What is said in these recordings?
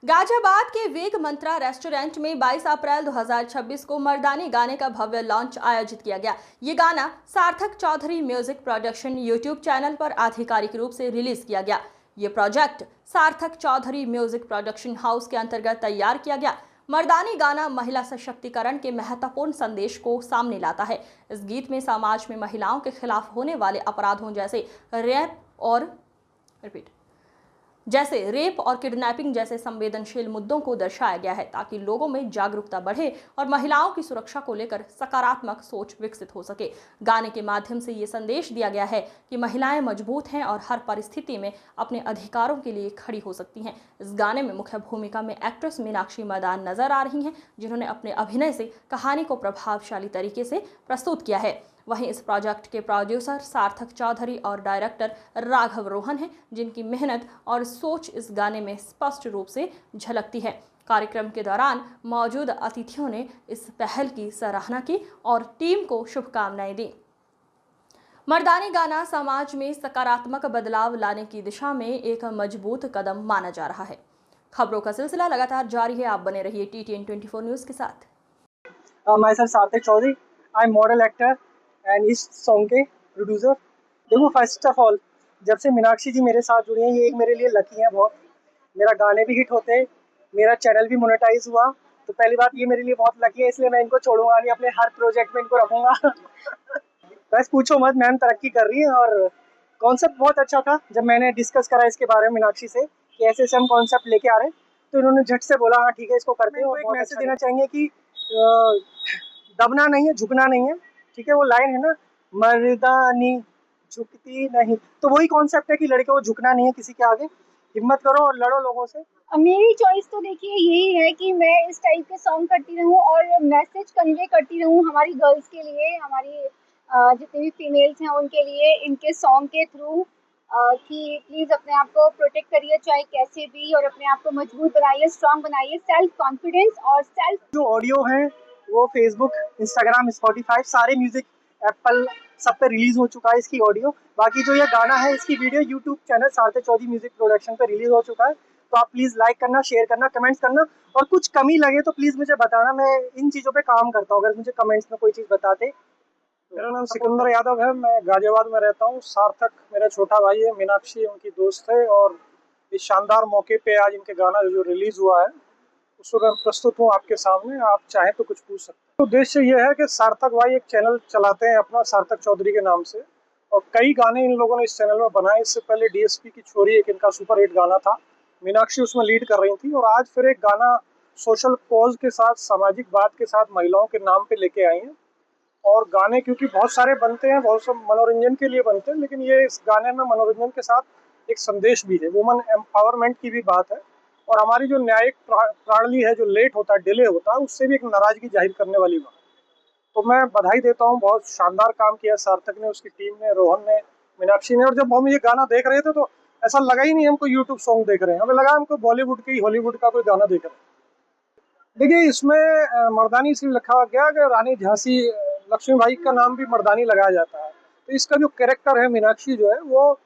गाजियाबाद के वेग मंत्रा रेस्टोरेंट में 22 अप्रैल 2026 को मर्दानी गाने का भव्य लॉन्च आयोजित किया गया। ये गाना Sarthak Choudhary music production YouTube channel पर आधिकारिक रूप से रिलीज किया गया। ये प्रोजेक्ट सार्थक चौधरी म्यूजिक प्रोडक्शन हाउस के अंतर्गत तैयार किया गया। मर्दानी गाना महिला सशक्तिकरण के महत्वपूर्ण संदेश को सामने लाता है। इस गीत में समाज में महिलाओं के खिलाफ होने वाले अपराधों जैसे रेप और किडनैपिंग जैसे संवेदनशील मुद्दों को दर्शाया गया है, ताकि लोगों में जागरूकता बढ़े और महिलाओं की सुरक्षा को लेकर सकारात्मक सोच विकसित हो सके। गाने के माध्यम से ये संदेश दिया गया है कि महिलाएं मजबूत हैं और हर परिस्थिति में अपने अधिकारों के लिए खड़ी हो सकती हैं। इस गाने में मुख्य भूमिका में एक्ट्रेस मीनाक्षी मदान नजर आ रही हैं, जिन्होंने अपने अभिनय से कहानी को प्रभावशाली तरीके से प्रस्तुत किया है। वहीं इस प्रोजेक्ट के प्रोड्यूसर सार्थक चौधरी और डायरेक्टर राघव रोहन हैं, जिनकी मेहनत और सोच इस गाने में स्पष्ट रूप से झलकती है। कार्यक्रम के दौरान मौजूद अतिथियों ने इस पहल की सराहना की और टीम को शुभकामनाएं दी। मर्दानी गाना समाज में सकारात्मक बदलाव लाने की दिशा में एक मजबूत कदम माना जा रहा है। खबरों का सिलसिला लगातार जारी है, आप बने रहिए TTN 24 न्यूज के साथ। myself Sarthak Choudhary, I am model actor and इस सॉन्ग के प्रोड्यूसर। देखो, फर्स्ट ऑफ ऑल, जब से मीनाक्षी जी मेरे साथ जुड़ी हैं, ये एक मेरे लिए लकी है बहुत। मेरा गाने भी हिट होते, मेरा चैनल भी मोनेटाइज हुआ, तो पहली बात ये मेरे लिए बहुत लकी है, इसलिए मैं इनको छोड़ूंगा नहीं, अपने हर प्रोजेक्ट में इनको रखूंगा। बस पूछो मत, मैम तरक्की कर रही है। और कॉन्सेप्ट बहुत अच्छा था। जब मैंने डिस्कस करा इसके बारे में मीनाक्षी से कि ऐसे हम कॉन्सेप्ट लेके आ रहे हैं, तो इन्होंने झट से बोला हाँ ठीक है, इसको करते हैं। और एक मैसेज देना चाहेंगे कि दबना नहीं है, झुकना नहीं है। ठीक है, वो लाइन है ना, मर्दानी झुकती नहीं, तो वही कॉन्सेप्ट है कि लड़के को झुकना नहीं है किसी के आगे। हिम्मत करो और लड़ो लोगों से। मेरी चॉइस तो देखिए यही है कि मैं इस टाइप के सॉन्ग करती रहूं और मैसेज कन्वे करती रहूं हमारी गर्ल्स के लिए, हमारी जितने भी फीमेल्स हैं उनके लिए, इनके सॉन्ग के थ्रू कि प्लीज़ अपने आप को प्रोटेक्ट करिए चाहे कैसे भी, और अपने आप को मजबूत बनाइए, स्ट्रांग बनाइए। सेल्फ कॉन्फिडेंस और सेल्फ जो ऑडियो है वो फेसबुक, इंस्टाग्राम, स्पॉटिफाई, सारे म्यूजिक, एप्पल, सब पे रिलीज हो चुका है इसकी ऑडियो। बाकी जो ये गाना है, इसकी वीडियो यूट्यूब चैनल सार्थक चौधरी म्यूजिक प्रोडक्शन पे रिलीज हो चुका है। तो आप प्लीज लाइक करना, शेयर करना, कमेंट्स करना, और कुछ कमी लगे तो प्लीज मुझे बताना। मैं इन चीजों पे काम करता हूँ, अगर मुझे कमेंट्स में कोई चीज बताते। मेरा नाम सिकंदर यादव है, मैं गाजियाबाद में रहता हूँ। सार्थक मेरा छोटा भाई है, मीनाक्षी उनकी दोस्त है, और इस शानदार मौके पे आज इनके गाना जो रिलीज हुआ है उसको मैं प्रस्तुत हूँ आपके सामने। आप चाहें तो कुछ पूछ सकते हैं। तो उद्देश्य ये है कि सार्थक भाई एक चैनल चलाते हैं अपना, सार्थक चौधरी के नाम से, और कई गाने इन लोगों ने इस चैनल में बनाए। इससे पहले DSP की छोरी एक इनका सुपर हिट गाना था, मीनाक्षी उसमें लीड कर रही थी, और आज फिर एक गाना सोशल कॉज के साथ, सामाजिक बात के साथ, महिलाओं के नाम पे लेके आई हैं। और गाने क्योंकि बहुत सारे बनते हैं, बहुत सब मनोरंजन के लिए बनते हैं, लेकिन ये इस गाने में मनोरंजन के साथ एक संदेश भी है, वुमन एम्पावरमेंट की भी बात है, और हमारी जो न्यायिक प्रणाली है, जो लेट होता है, डिले होता है, उससे भी एक नाराजगी जाहिर करने वाली बात। तो मैं बधाई देता हूँ, बहुत शानदार काम किया सार्थक ने, उसकी टीम ने, रोहन ने, मीनाक्षी ने। और जब हम ये गाना देख रहे थे तो ऐसा लगा ही नहीं हमको यूट्यूब सॉन्ग देख रहे हैं, हमें लगा हमको बॉलीवुड की, हॉलीवुड का कोई गाना देख रहे हैं। देखिए, इसमें मर्दानी इसलिए लिखा गया कि रानी झांसी लक्ष्मीबाई का नाम भी मर्दानी लगाया जाता है। तो इसका जो कैरेक्टर है, मीनाक्षी जो है, वो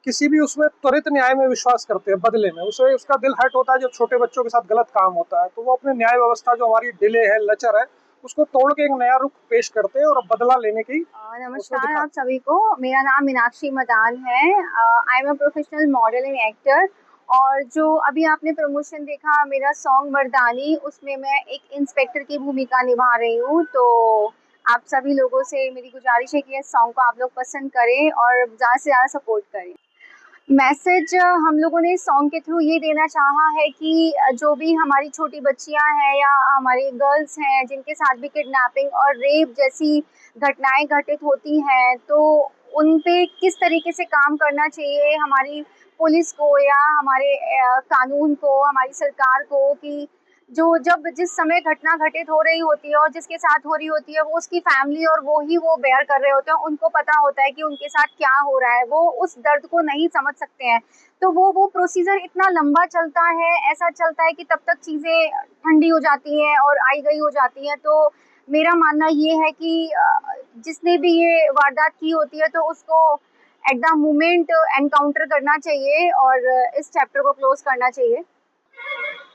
किसी भी उसमें त्वरित न्याय में विश्वास करते हैं। बदले में उसे, उसका दिल हर्ट होता है जब छोटे बच्चों के साथ गलत काम होता है, तो वो अपने न्याय व्यवस्था जो हमारी डिले है, लचर है, उसको तोड़ के एक नया रुख पेश करते हैं और बदला लेने की। नमस्कार आप सभी को, मेरा नाम मीनाक्षी मदान है। I am a professional model and actor. और जो अभी आपने प्रमोशन देखा मेरा सॉन्ग मर्दानी, उसमें मैं एक इंस्पेक्टर की भूमिका निभा रही हूँ। तो आप सभी लोगों से मेरी गुजारिश है कि इस सॉन्ग को आप लोग पसंद करें और ज़्यादा से ज़्यादा सपोर्ट करें। मैसेज हम लोगों ने सॉन्ग के थ्रू ये देना चाहा है कि जो भी हमारी छोटी बच्चियां हैं या हमारी गर्ल्स हैं जिनके साथ भी किडनैपिंग और रेप जैसी घटनाएं घटित होती हैं, तो उन पे किस तरीके से काम करना चाहिए हमारी पुलिस को या हमारे कानून को, हमारी सरकार को, कि जिस समय घटना घटित हो रही होती है और जिसके साथ हो रही होती है, वो उसकी फैमिली और वो बेयर कर रहे होते हैं, उनको पता होता है कि उनके साथ क्या हो रहा है, वो उस दर्द को नहीं समझ सकते हैं। तो वो प्रोसीजर इतना लंबा चलता है, ऐसा चलता है कि तब तक चीज़ें ठंडी हो जाती हैं और आई गई हो जाती हैं। तो मेरा मानना ये है कि जिसने भी ये वारदात की होती है तो उसको एट द मोमेंट एनकाउंटर करना चाहिए और इस चैप्टर को क्लोज करना चाहिए।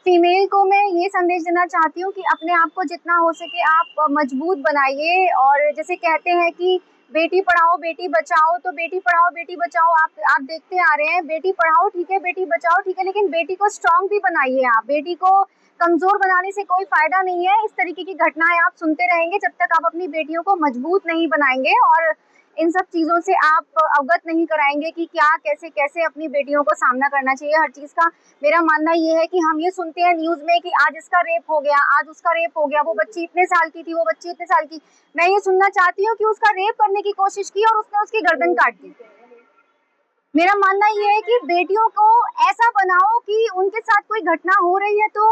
फीमेल को मैं ये संदेश देना चाहती हूँ कि अपने आप को जितना हो सके आप मजबूत बनाइए। और जैसे कहते हैं कि बेटी पढ़ाओ बेटी बचाओ, तो बेटी पढ़ाओ बेटी बचाओ आप देखते आ रहे हैं। बेटी पढ़ाओ ठीक है, बेटी बचाओ ठीक है, लेकिन बेटी को स्ट्रांग भी बनाइए। आप बेटी को कमजोर बनाने से कोई फायदा नहीं है। इस तरीके की घटनाएं आप सुनते रहेंगे जब तक आप अपनी बेटियों को मजबूत नहीं बनाएंगे और इन सब चीज़ों से आप अवगत नहीं कराएंगे कि क्या कैसे कैसे अपनी बेटियों को सामना करना चाहिए हर चीज़ का। मेरा मानना ये है कि हम ये सुनते हैं न्यूज़ में कि आज इसका रेप हो गया, आज उसका रेप हो गया, वो बच्ची इतने साल की थी, वो बच्ची इतने साल की। मैं ये सुनना चाहती हूँ कि उसका रेप करने की कोशिश की और उसने उसकी गर्दन काट दी। मेरा मानना ये है कि बेटियों को ऐसा बनाओ कि उनके साथ कोई घटना हो रही है तो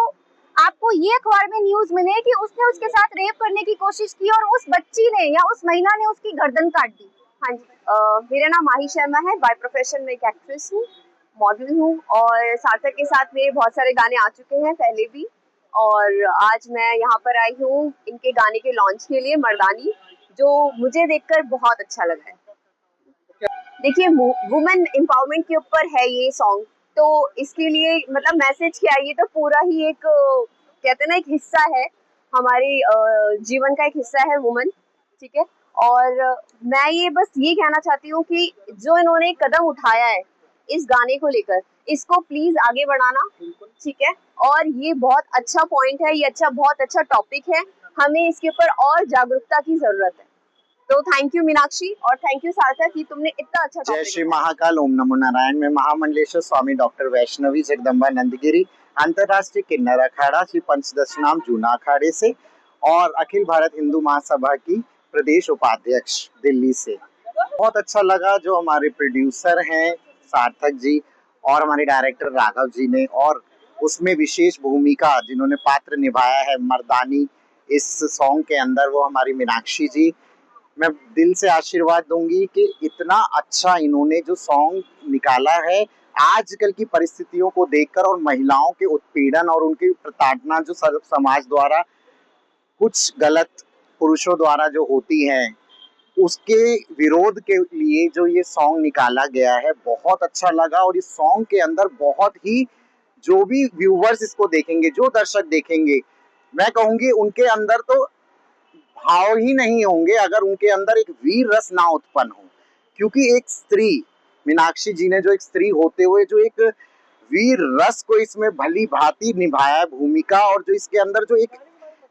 आपको ये अखबार में न्यूज़ मिले कि उसने उसके साथ रेप करने की कोशिश की और उस बच्ची ने या उस महिला ने उसकी गर्दन काट दी। हाँ जी, मेरा नाम माही शर्मा है। बाय प्रोफेशन मैं एक एक्ट्रेस हूँ, मॉडल हूँ और सार्थक के साथ मेरे बहुत सारे गाने आ चुके हैं पहले भी। और आज मैं यहाँ पर आई हूँ इनके गाने के लॉन्च के लिए, मर्दानी, जो मुझे देखकर बहुत अच्छा लगा है। देखिए, वुमेन एम्पावरमेंट के ऊपर है ये सॉन्ग, तो इसके लिए मतलब मैसेज क्या है, ये तो पूरा ही एक कहते हैं ना एक हिस्सा है, हमारे जीवन का एक हिस्सा है वुमेन, ठीक है। और मैं ये बस ये कहना चाहती हूँ कि जो इन्होंने एक कदम उठाया है इस गाने को लेकर, इसको प्लीज आगे बढ़ाना, ठीक है। और ये बहुत अच्छा पॉइंट है, ये बहुत अच्छा टॉपिक है, हमें इसके ऊपर और जागरूकता की जरूरत है। तो थैंक यू मीनाक्षी और थैंक यू सार्थक कि तुमने इतना अच्छा। जय श्री महाकाल, ओम नमो नारायण। में महामंडलेश्वर स्वामी डॉक्टर वैष्णवी जगदम्बा नंदगिरी अंतर्राष्ट्रीय किन्नर अखाड़ा श्री पंचदशनाम जूना अखाड़े से और अखिल भारत हिंदू महासभा की प्रदेश उपाध्यक्ष दिल्ली से। बहुत अच्छा लगा जो हमारे प्रोड्यूसर हैं सार्थक जी और हमारे डायरेक्टर राघव जी ने, और उसमें विशेष भूमिका जिन्होंने पात्र निभाया है मर्दानी इस सॉन्ग के अंदर, वो हमारी मीनाक्षी जी। मैं दिल से आशीर्वाद दूंगी कि इतना अच्छा इन्होंने जो सॉन्ग निकाला है आजकल की परिस्थितियों को देखकर और महिलाओं के उत्पीड़न और उनकी प्रताड़ना जो समाज द्वारा कुछ गलत पुरुषों द्वारा जो होती है उसके विरोध के लिए जो ये सॉन्ग निकाला गया है, बहुत अच्छा लगा। और इस सॉन्ग के अंदर बहुत ही जो भी व्यूवर्स इसको देखेंगे, जो दर्शक देखेंगे, मैं कहूँगी उनके अंदर तो भाव ही नहीं होंगे अगर उनके अंदर एक वीर रस ना उत्पन्न हो। क्योंकि एक स्त्री, मीनाक्षी जी ने जो एक स्त्री होते हुए जो एक वीर रस को इसमें भली भांति निभाया है भूमिका, और जो इसके अंदर जो एक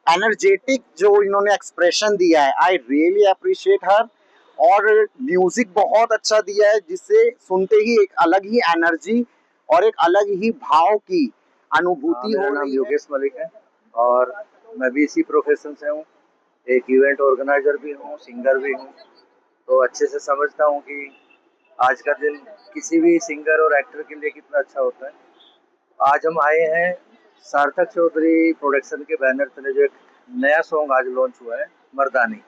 एनर्जेटिक जो इन्होंने एक्सप्रेशन दिया है, आई रियली अप्रिशिएट हर। और म्यूजिक बहुत अच्छा दिया है जिससे सुनते ही एक अलग ही एनर्जी और एक अलग ही भाव की अनुभूति हो रही है। मेरा नाम योगेश मलिक है और मैं भी इसी प्रोफेशन से हूँ, एक इवेंट ऑर्गेनाइजर भी हूँ, सिंगर भी हूँ। तो अच्छे से समझता हूँ कि आज का दिन किसी भी सिंगर और एक्टर के लिए कितना अच्छा होता है। आज हम आए हैं सार्थक चौधरी प्रोडक्शन के बैनर तले, जो एक नया सॉन्ग आज लॉन्च हुआ है मर्दानी।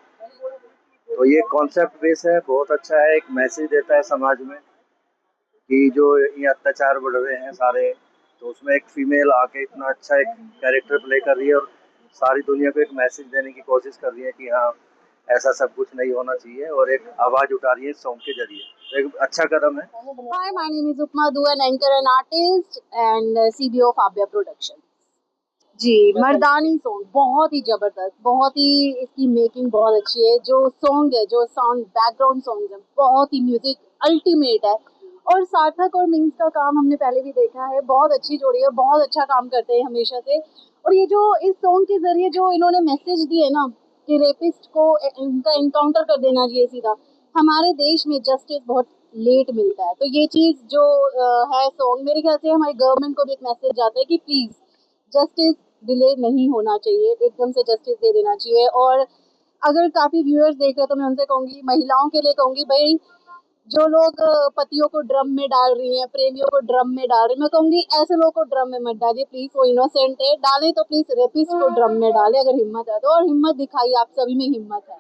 तो ये कॉन्सेप्ट बेस है, बहुत अच्छा है, एक मैसेज देता है समाज में कि जो ये अत्याचार बढ़ रहे हैं सारे, तो उसमें एक फीमेल आके इतना अच्छा एक कैरेक्टर प्ले कर रही है और सारी दुनिया को एक मैसेज देने की कोशिश कर रही है कि हाँ ऐसा सब कुछ नहीं होना चाहिए, और एक आवाज उठा रही है सॉन्ग के जरिए। तो एक अच्छा कदम है। Hi, my name is Upma Du, an anchor and artist and CBO of Abya Production. जी, मर्दानी सॉन्ग बहुत ही जबरदस्त, बहुत ही इसकी मेकिंग बहुत अच्छी है। जो सॉन्ग है, जो साउंड बैकग्राउंड सॉन्ग है, बहुत ही म्यूजिक अल्टीमेट है। और सार्थक और मिंग्स का काम हमने पहले भी देखा है, बहुत अच्छी जोड़ी है, बहुत अच्छा काम करते हैं हमेशा से। और ये जो इस सॉन्ग के जरिए जो इन्होंने मैसेज दिए ना कि रेपिस्ट को इनका इनकाउंटर कर देना चाहिए सीधा। हमारे देश में जस्टिस बहुत लेट मिलता है, तो ये चीज़ जो है सॉन्ग, मेरे ख्याल से हमारी गवर्नमेंट को भी एक मैसेज जाता है कि प्लीज़ जस्टिस डिले नहीं होना चाहिए, एकदम से जस्टिस दे देना चाहिए। और अगर काफ़ी व्यूअर्स देख रहे हैं तो मैं उनसे कहूँगी, महिलाओं के लिए कहूँगी, भाई जो लोग पतियों को ड्रम में डाल रही हैं, प्रेमियों को ड्रम में डाल रही हैं, मैं कहूँगी ऐसे लोगों को ड्रम में मत डालिए प्लीज़, वो इनोसेंट है। डालें तो प्लीज़ रेपिस्ट को ड्रम में डालें अगर हिम्मत है तो, और हिम्मत दिखाइए, आप सभी में हिम्मत है।